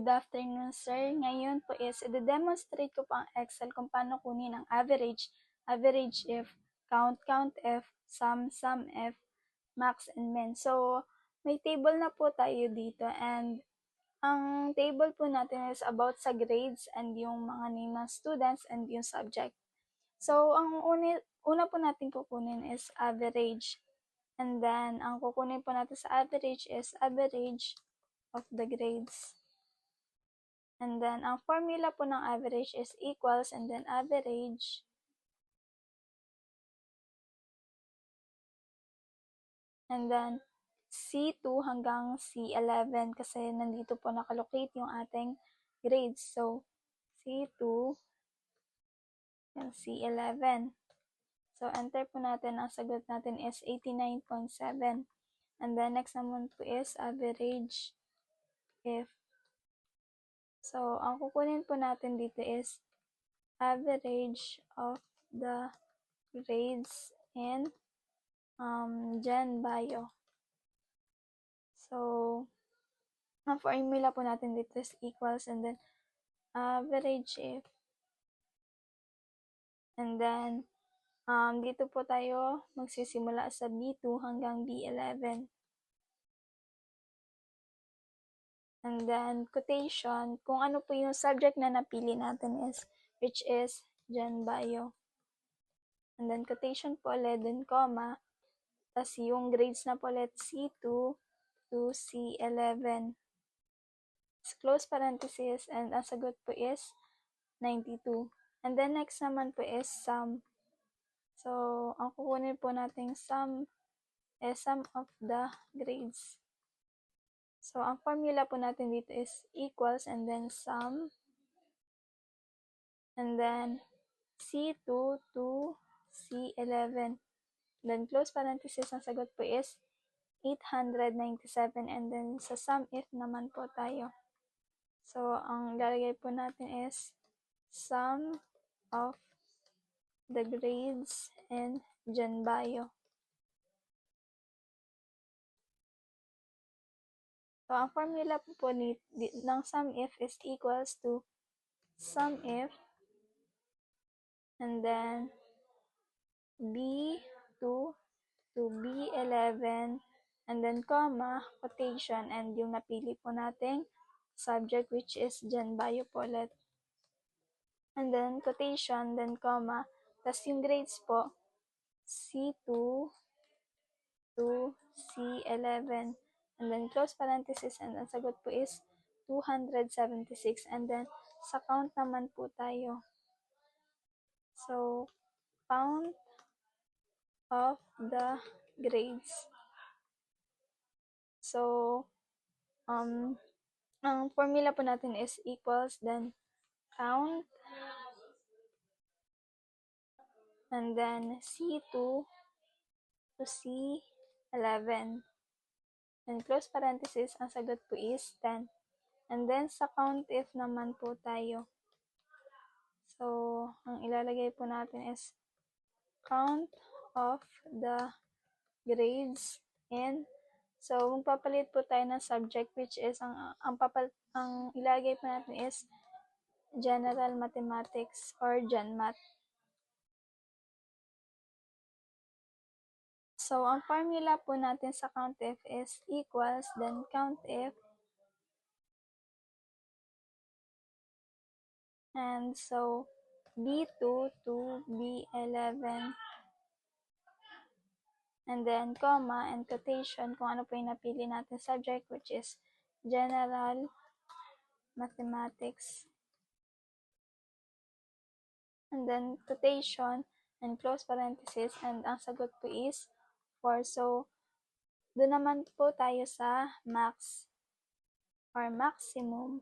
Good afternoon, sir. Ngayon po is i-demonstrate ko po ang Excel kung paano kunin ang average, average if, count, count if, sum, sum if, max, and min. So, may table na po tayo dito and ang table po natin is about sa grades and yung mga name ng students and yung subject. So, ang una po natin kukunin is average. And then, ang kukunin po natin sa average is average of the grades. And then, ang formula po ng average is equals and then average and then C2 hanggang C11 kasi nandito po nakalocate yung ating grades. So, C2 and C11. So, enter po natin. Ang sagot natin is 89.7. And then, next naman po is average if. So, ang kukunin po natin dito is average of the grades in Gen Bio. So, ang formula po natin dito is equals and then average if. And then, dito po tayo magsisimula sa B2 hanggang B11. And then, quotation, kung ano po yung subject na napili natin is, which is Gen Bio. And then, quotation po ulit, then comma, tas yung grades na po ulit C2 to C11. Close parenthesis, and ang sagot po is 92. And then, next naman po is sum. So, ang kukunin po nating sum is sum of the grades. So, ang formula po natin dito is equals and then sum and then C2 to C11. Then, close parenthesis, ang sagot po is 897 and then sa sum if naman po tayo. So, ang lalagay po natin is sum of the grades in Gen Bio. So, ang formula po ng sum if is equals to sum if and then B2 to B11 and then comma, quotation, and yung napili po nating subject which is Gen Bio po ulit. And then quotation, then comma, tas yung grades po, C2 to C11. And then close parenthesis and ang sagot po is 276. And then sa count naman po tayo. So, count of the grades. So, ang formula po natin is equals, then count, and then C2 to C11. And close parenthesis, ang sagot po is 10. And then, sa count if naman po tayo. So, ang ilalagay po natin is count of the grades in. So, magpapalit po tayo ng subject which is, ang ilalagay po natin is General Mathematics or GenMath. So, ang formula po natin sa COUNTIF is equals, then COUNTIF, and so, B2 to B11, and then comma and quotation kung ano po yung napili natin subject which is General Mathematics. And then quotation and close parenthesis and ang sagot po is 4. So, doon naman po tayo sa max or maximum.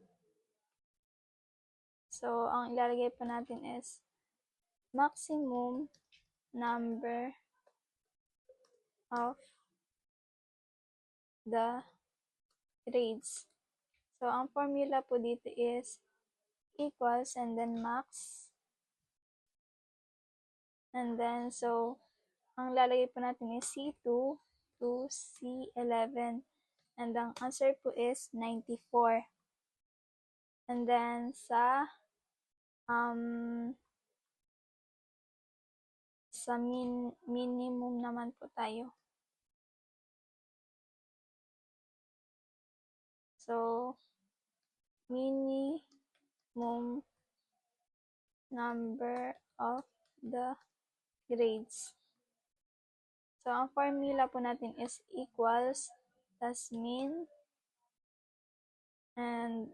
So, ang ilalagay po natin is maximum number of the grades. So, ang formula po dito is equals and then max. And then, so, ang lalagay po natin is C2 to C11. And ang answer po is 94. And then sa minimum naman po tayo. So, minimum number of the grades. So, ang formula po natin is equals tas min and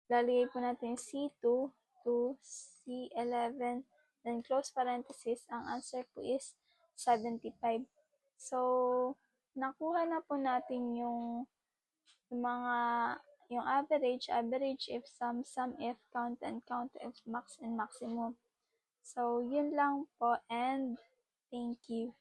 lalagay po natin C2 to C11 then close parenthesis. Ang answer po is 75. So, nakuha na po natin yung average if, sum if, count if, max and maximum. So, yun lang po and thank you.